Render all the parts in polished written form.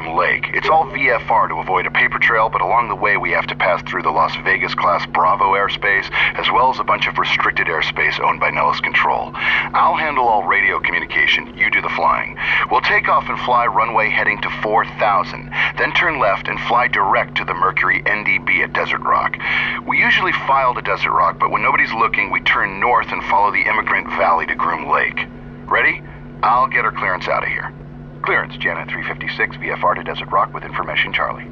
Lake. It's all VFR to avoid a paper trail, but along the way we have to pass through the Las Vegas Class Bravo airspace, as well as a bunch of restricted airspace owned by Nellis Control. I'll handle all radio communication, you do the flying. We'll take off and fly runway heading to 4000, then turn left and fly direct to the Mercury NDB at Desert Rock. We usually file to Desert Rock, but when nobody's looking, we turn north and follow the Emigrant Valley to Groom Lake. Ready? I'll get our clearance out of here. Clearance, Janet 356, VFR to Desert Rock with information, Charlie.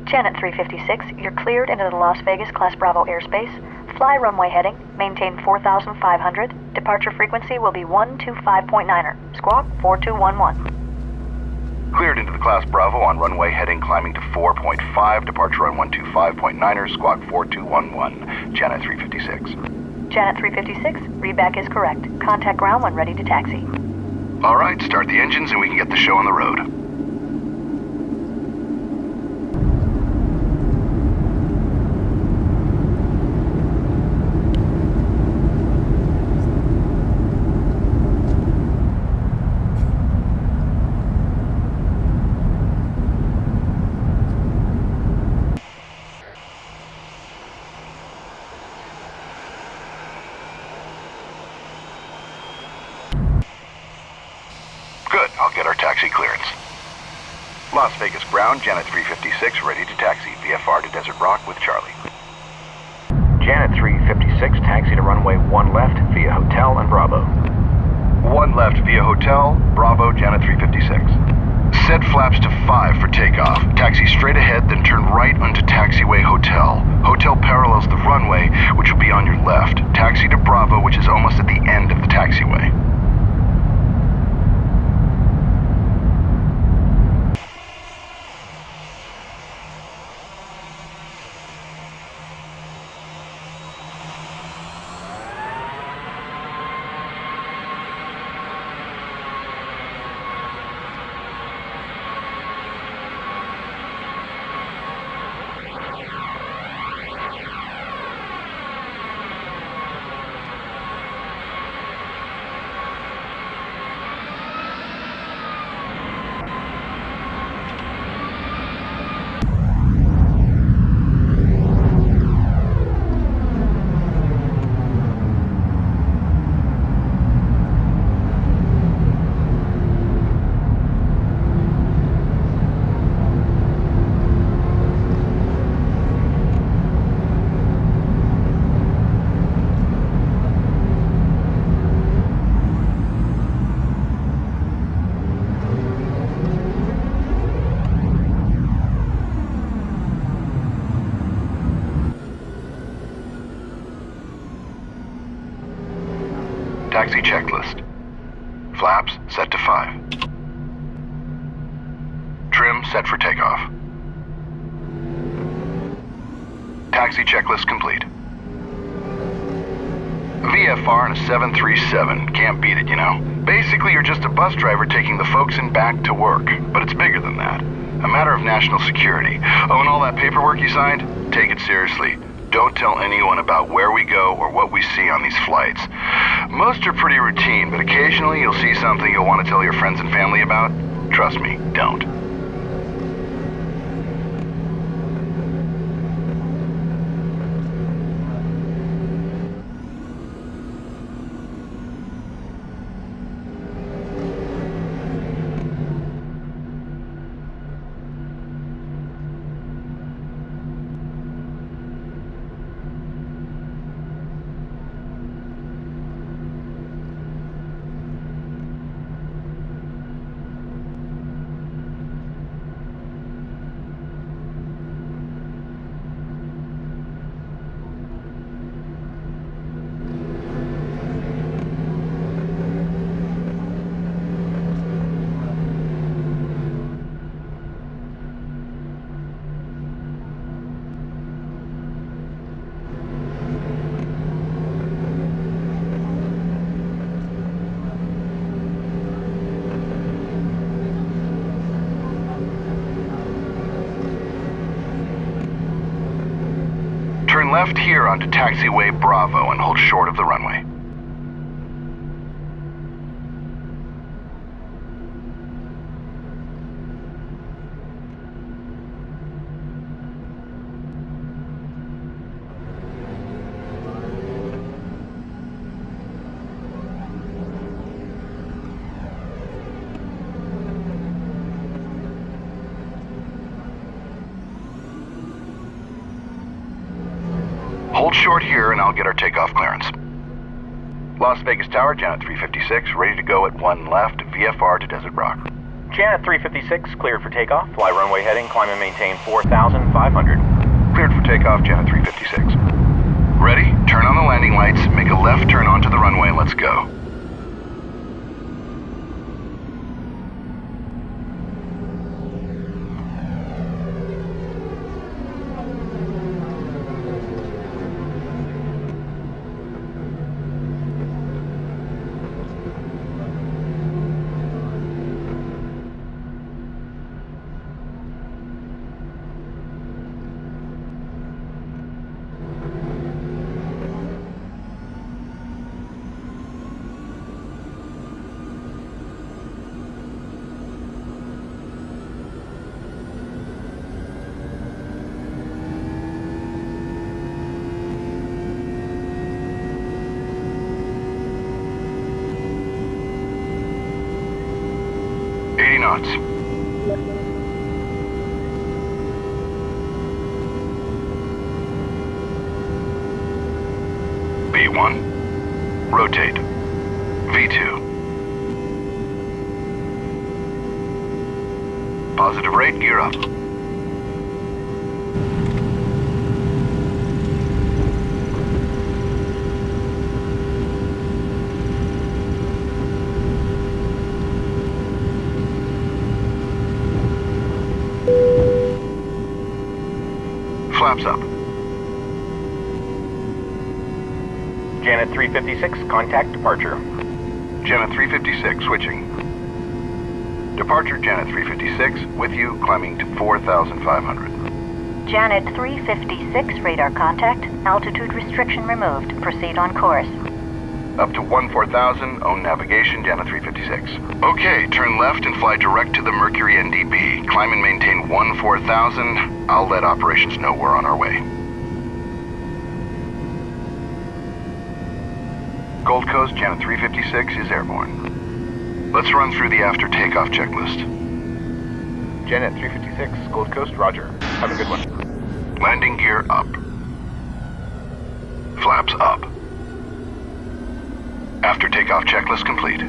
Janet 356, you're cleared into the Las Vegas Class Bravo airspace. Fly runway heading, maintain 4,500. Departure frequency will be 125.9er. Squawk 4211. Cleared into the Class Bravo on runway heading climbing to 4.5. Departure on 125.9er. Squawk 4211. Janet 356. Janet 356, readback is correct. Contact ground when ready to taxi. All right, start the engines and we can get the show on the road. Good, I'll get our taxi clearance. Las Vegas ground, Janet 356, ready to taxi. VFR to Desert Rock with Charlie. Janet 356, taxi to runway 1 left via Hotel and Bravo. 1 left via Hotel, Bravo, Janet 356. Set flaps to 5 for takeoff. Taxi straight ahead, then turn right onto taxiway Hotel. Hotel parallels the runway, which will be on your left. Taxi to Bravo, which is almost at the end of the taxiway. Taxi checklist. Flaps set to 5. Trim set for takeoff. Taxi checklist complete. VFR in a 737. Can't beat it, you know. Basically, you're just a bus driver taking the folks in back to work. But it's bigger than that. A matter of national security. Oh, and all that paperwork you signed? Take it seriously. Don't tell anyone about where we go or what we see on these flights. Most are pretty routine, but occasionally you'll see something you'll want to tell your friends and family about. Trust me, don't. Turn left here onto taxiway Bravo and hold short of the runway. short here and I'll get our takeoff clearance. Las Vegas Tower, Janet 356, ready to go at 1 left, VFR to Desert Rock. Janet 356, cleared for takeoff. Fly runway heading, climb and maintain 4,500. Cleared for takeoff, Janet 356. Ready? Turn on the landing lights, make a left turn onto the runway, and let's go. Knots. V1. Rotate. V2. Positive rate, gear up. Flaps up. Janet 356, contact departure. Janet 356, switching. Departure, Janet 356, with you, climbing to 4,500. Janet 356, radar contact. Altitude restriction removed. Proceed on course. Up to 14,000, own navigation, Janet 356. Okay, turn left and fly direct to the Mercury NDB. Climb and maintain 14,000. I'll let operations know we're on our way. Gold Coast, Janet 356 is airborne. Let's run through the after takeoff checklist. Janet 356, Gold Coast, roger. Have a good one. Landing gear up. Flaps up. After takeoff checklist complete.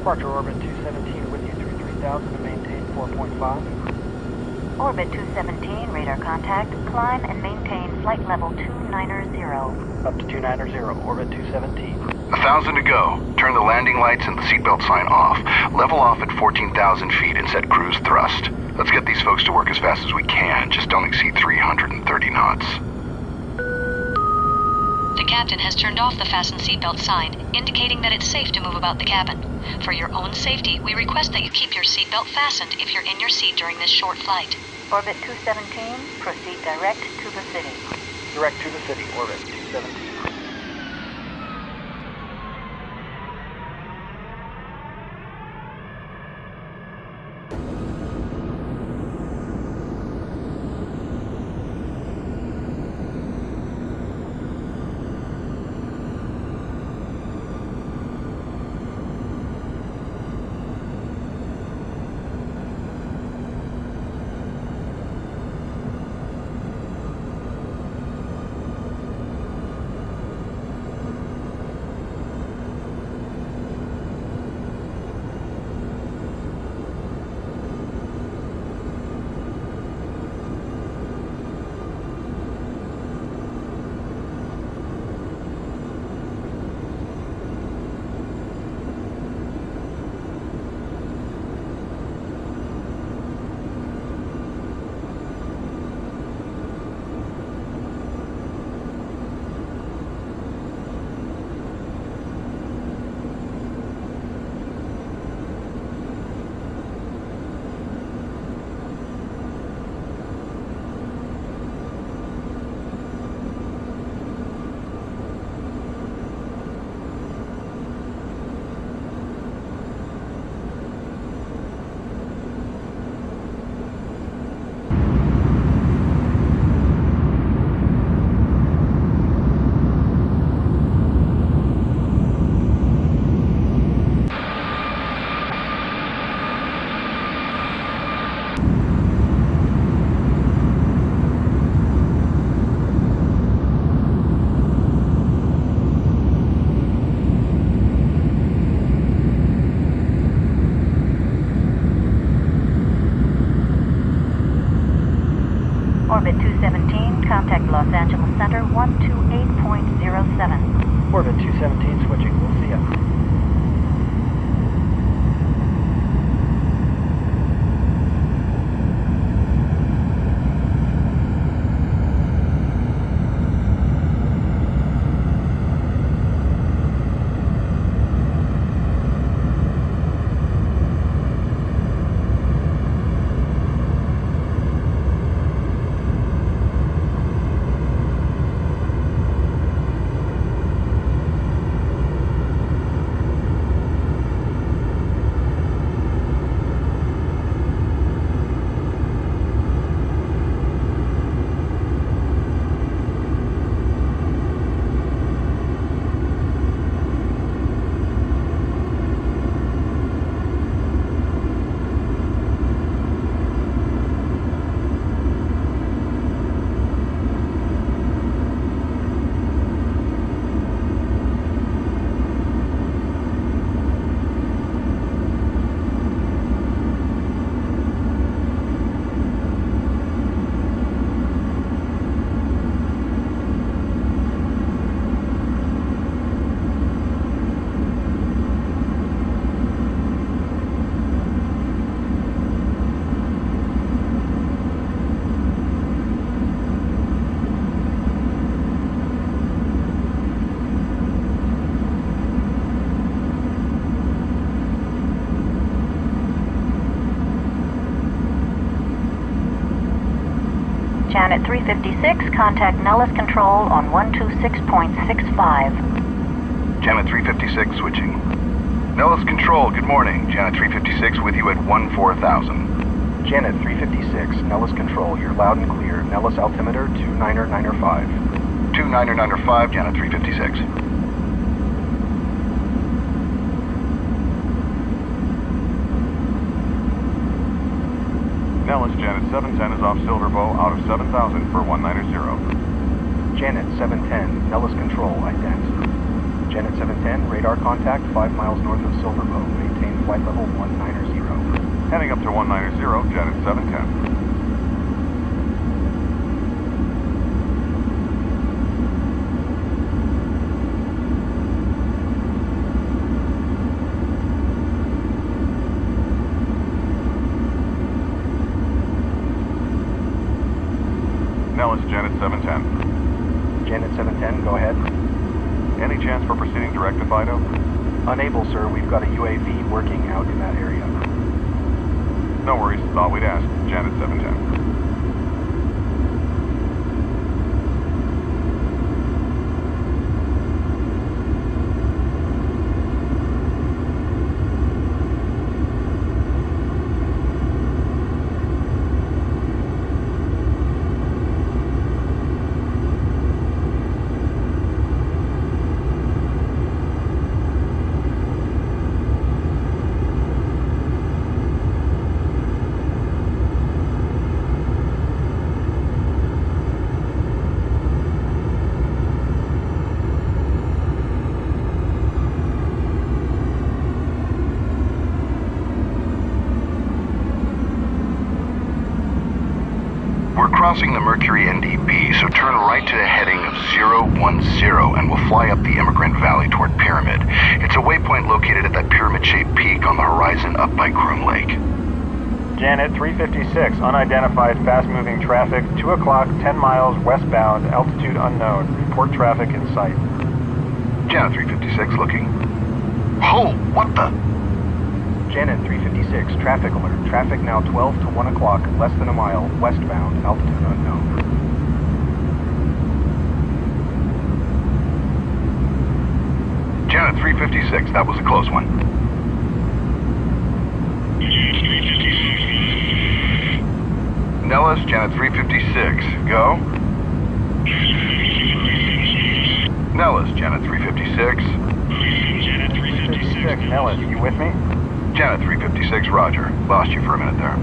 Departure orbit 217 with you through 3000 and maintain 4.5. Orbit 217, radar contact. Climb and maintain flight level 290. Up to 290, orbit 217. 1,000 to go. Turn the landing lights and the seatbelt sign off. Level off at 14,000 feet and set cruise thrust. Let's get these folks to work as fast as we can. Just don't exceed 330 knots. The captain has turned off the fasten seatbelt sign, indicating that it's safe to move about the cabin. For your own safety, we request that you keep your seatbelt fastened if you're in your seat during this short flight. Orbit 217, proceed direct to the city. Direct to the city, orbit 217. Orbit 217, contact Los Angeles Center 128.07. Orbit 217 switching. We'll see ya. Janet 356, contact Nellis Control on 126.65. Janet 356 switching. Nellis Control, good morning. Janet 356 with you at 14,000. Janet 356, Nellis Control, you're loud and clear. Nellis altimeter 29905. 29905, Janet 356. Nellis, Janet 710 is off Silverbow out of 7,000 for 190. Janet 710, Nellis Control, ident. Janet 710, radar contact 5 miles north of Silverbow. Maintain flight level 190. Heading up to 190, Janet 710. Nellis, Janet 710. Janet 710, go ahead. Any chance for proceeding direct to Fido? Unable, sir. We've got a UAV working out in that area. No worries. Thought we'd ask. Janet 710. Crossing the Mercury NDB, so turn right to the heading of 010 and we'll fly up the Emigrant Valley toward Pyramid. It's a waypoint located at that pyramid-shaped peak on the horizon up by Groom Lake. Janet 356, unidentified fast-moving traffic, 2 o'clock, 10 miles westbound, altitude unknown. Report traffic in sight. Janet 356 looking. Oh, what the? Janet 356, traffic alert. Traffic now 12 to 1 o'clock, less than a mile, westbound, altitude unknown. Janet 356, that was a close one. Nellis, Janet 356, go. Nellis, Janet 356. Janet 356, Nellis, you with me? Janet 356, roger. Lost you for a minute there.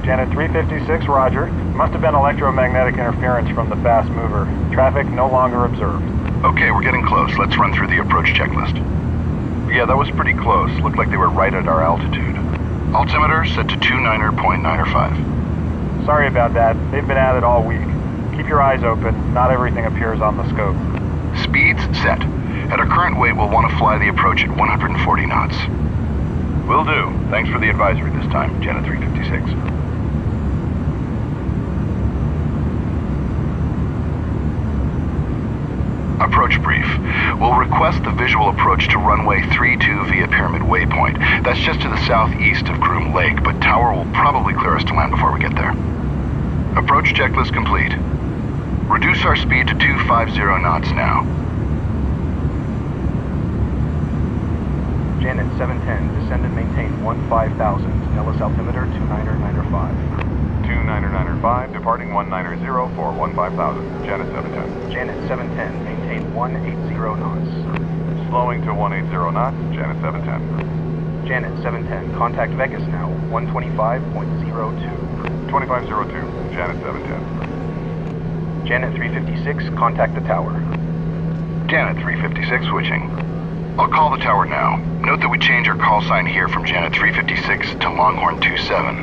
Janet 356, roger. Must have been electromagnetic interference from the fast mover. Traffic no longer observed. Okay, we're getting close. Let's run through the approach checklist. Yeah, that was pretty close. Looked like they were right at our altitude. Altimeter set to 29.95. Sorry about that. They've been at it all week. Keep your eyes open. Not everything appears on the scope. Speeds set. At our current weight, we'll want to fly the approach at 140 knots. Will do. Thanks for the advisory this time, Janet 356. Approach brief. We'll request the visual approach to runway 32 via Pyramid Waypoint. That's just to the southeast of Groom Lake, but Tower will probably clear us to land before we get there. Approach checklist complete. Reduce our speed to 250 knots now. Janet 710, descend and maintain 15,000. Nellis altimeter 2995. 2995, departing 190 for 15,000. Janet 710. Janet 710, maintain 180 knots. Slowing to 180 knots. Janet 710. Janet 710, contact Vegas now. 125.02. 2502. Janet 710. Janet 356, contact the tower. Janet 356 switching. I'll call the tower now. Note that we change our call sign here from Janet 356 to Longhorn 27.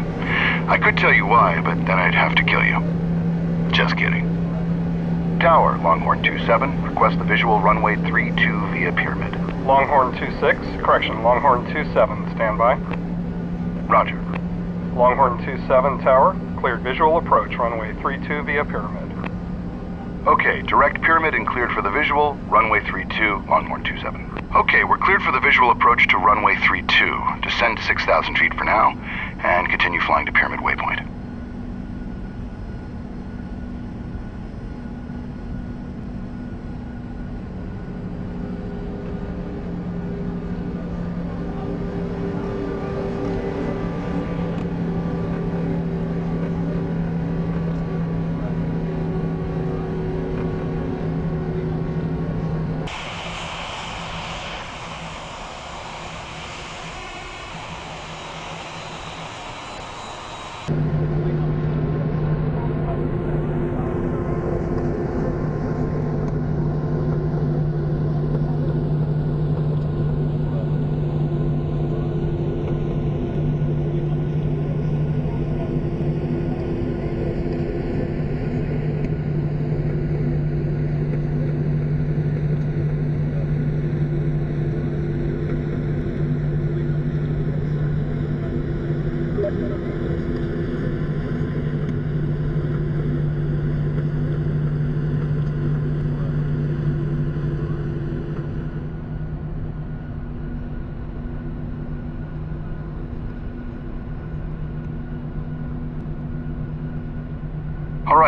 I could tell you why, but then I'd have to kill you. Just kidding. Tower, Longhorn 27, request the visual runway 32 via Pyramid. Longhorn 26, correction, Longhorn 27, stand by. Roger. Longhorn 27 tower, cleared visual approach, runway 32 via Pyramid. Okay, direct Pyramid and cleared for the visual, runway 32, Longhorn 27. Okay, we're cleared for the visual approach to runway 32. Descend 6,000 feet for now, and continue flying to Pyramid Waypoint.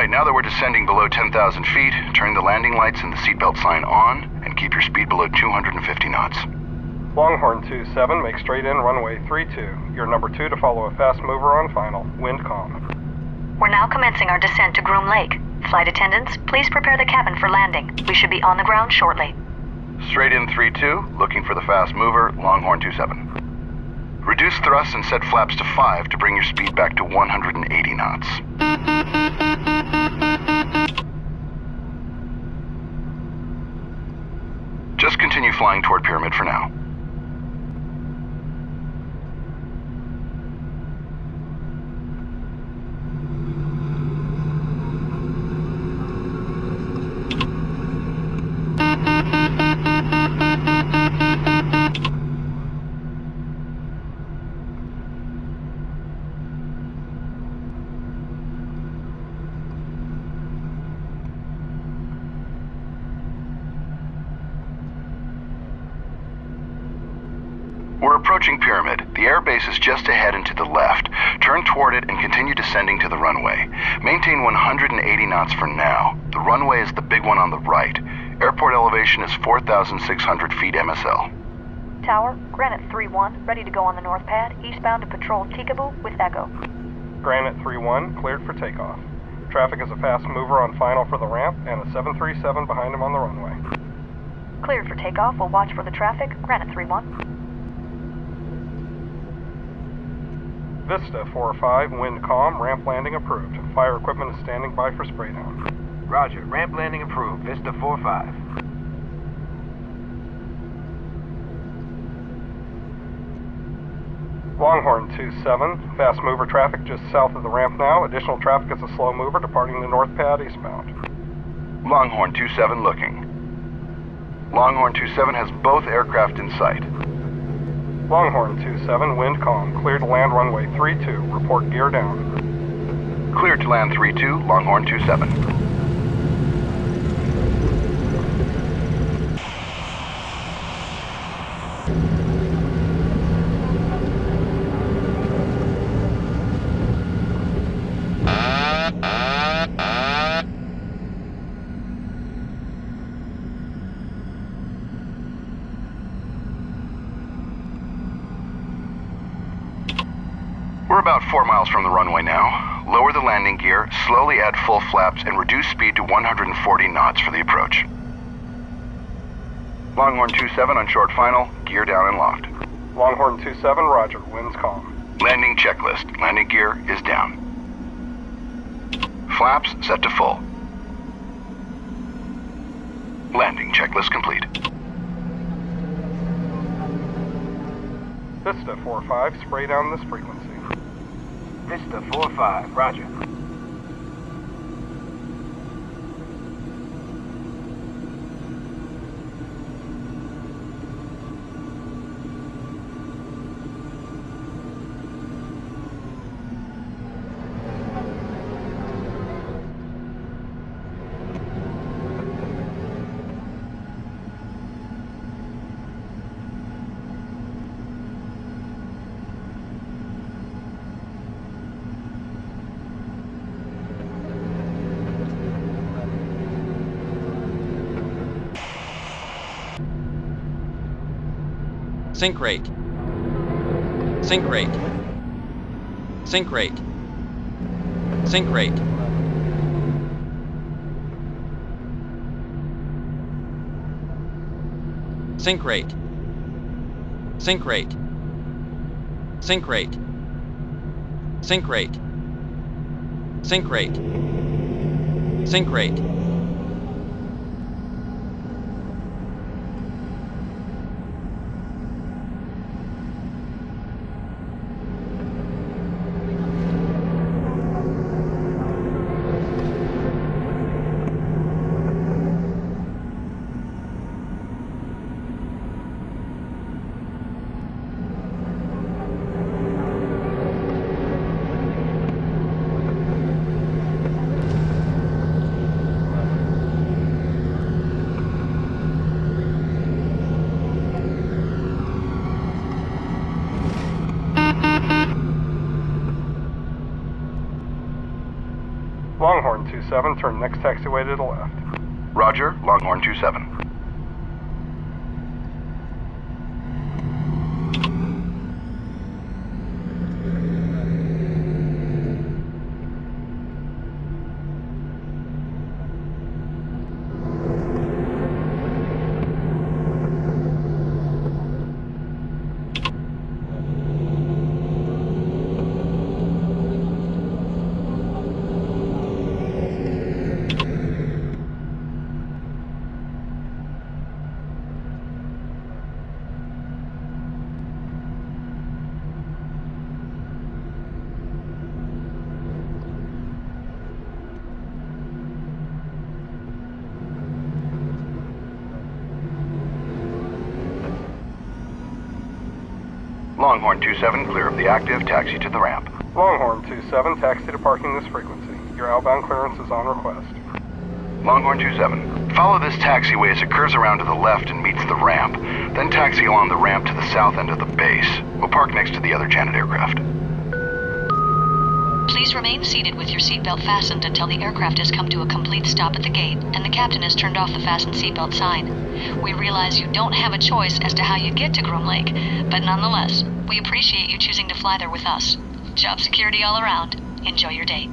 Alright, now that we're descending below 10,000 feet, turn the landing lights and the seatbelt sign on, and keep your speed below 250 knots. Longhorn 27, make straight in runway 32. You're number 2 to follow a fast mover on final. Wind calm. We're now commencing our descent to Groom Lake. Flight attendants, please prepare the cabin for landing. We should be on the ground shortly. Straight in 3-2, looking for the fast mover, Longhorn 27. Reduce thrust and set flaps to 5 to bring your speed back to 180 knots. Just continue flying toward Pyramid for now. We're approaching Pyramid. The airbase is just ahead and to the left. Turn toward it and continue descending to the runway. Maintain 180 knots for now. The runway is the big one on the right. Airport elevation is 4,600 feet MSL. Tower, Granite 3-1, ready to go on the north pad, eastbound to patrol Tikaboo with Echo. Granite 3-1, cleared for takeoff. Traffic is a fast mover on final for the ramp, and a 737 behind him on the runway. Cleared for takeoff, we'll watch for the traffic, Granite 3-1. Vista 4-5, wind calm, ramp landing approved. Fire equipment is standing by for spraydown. Roger, ramp landing approved, Vista 4-5. Longhorn 27, fast mover traffic just south of the ramp now. Additional traffic is a slow mover departing the north pad eastbound. Longhorn 27 looking. Longhorn 27 has both aircraft in sight. Longhorn 27, wind calm, clear to land runway 32, report gear down. Cleared to land 3-2, Longhorn 27. We're about 4 miles from the runway now. Lower the landing gear, slowly add full flaps, and reduce speed to 140 knots for the approach. Longhorn 27 on short final, gear down and locked. Longhorn 27, roger, winds calm. Landing checklist. Landing gear is down. Flaps set to full. Landing checklist complete. Vista 4-5, spray down this frequency. Vista 4-5, roger. Sink rate. Sink rate. Sink rate. Sink rate. Sink rate. Sink rate. Sink rate. Sink rate. Sink rate. Sink rate. 27, turn next taxiway to the left. Roger, Longhorn 27. Longhorn 27, clear of the active, taxi to the ramp. Longhorn 27, taxi to parking this frequency. Your outbound clearance is on request. Longhorn 27, follow this taxiway as it curves around to the left and meets the ramp. Then taxi along the ramp to the south end of the base. We'll park next to the other Janet aircraft. Please remain seated with your seatbelt fastened until the aircraft has come to a complete stop at the gate and the captain has turned off the fasten seatbelt sign. We realize you don't have a choice as to how you get to Groom Lake, but nonetheless, we appreciate you choosing to fly there with us. Job security all around. Enjoy your day.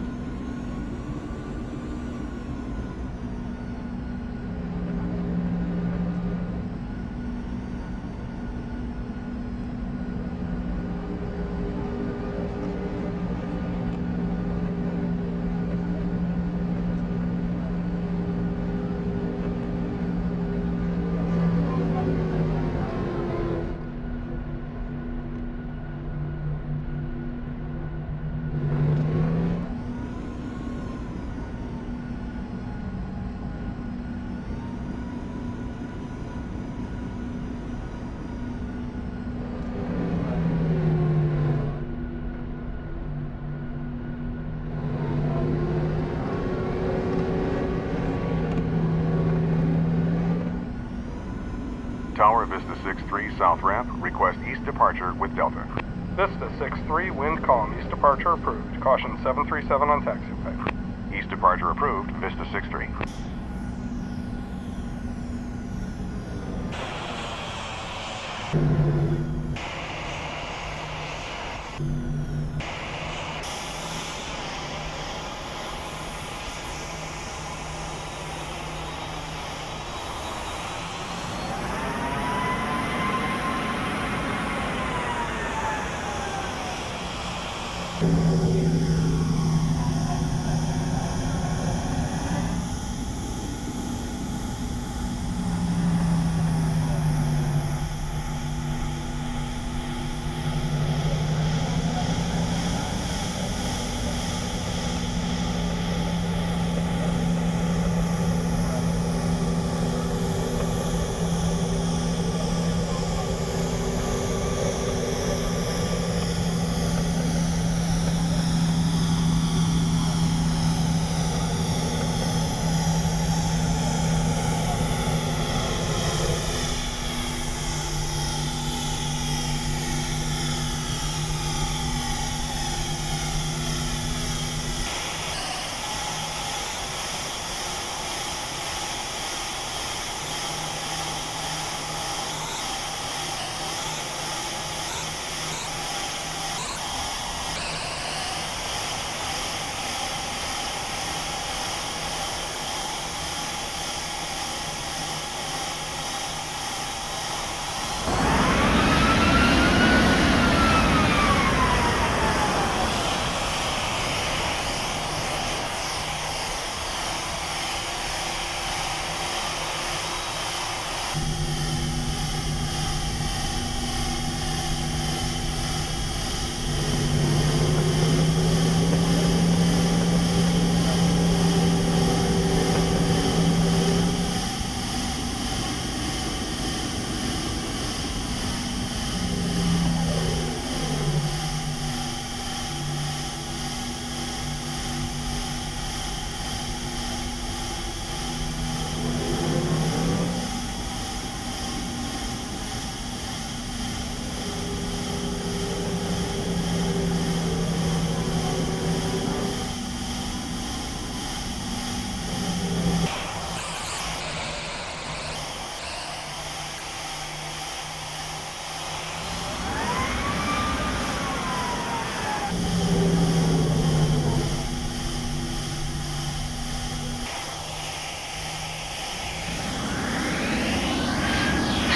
Tower Vista 6-3, south ramp, request east departure with Delta. Vista 6-3, wind calm, east departure approved. Caution 737 on taxiway. East departure approved, Vista 6-3.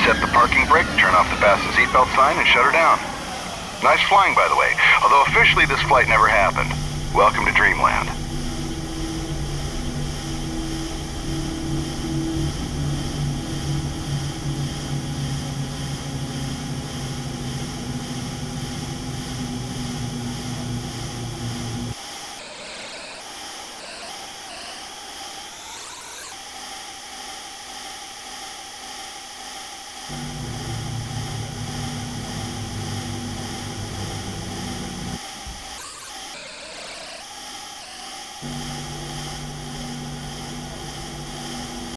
Reset the parking brake, turn off the fasten seatbelt sign, and shut her down. Nice flying, by the way, although officially this flight never happened. Welcome to Dreamland.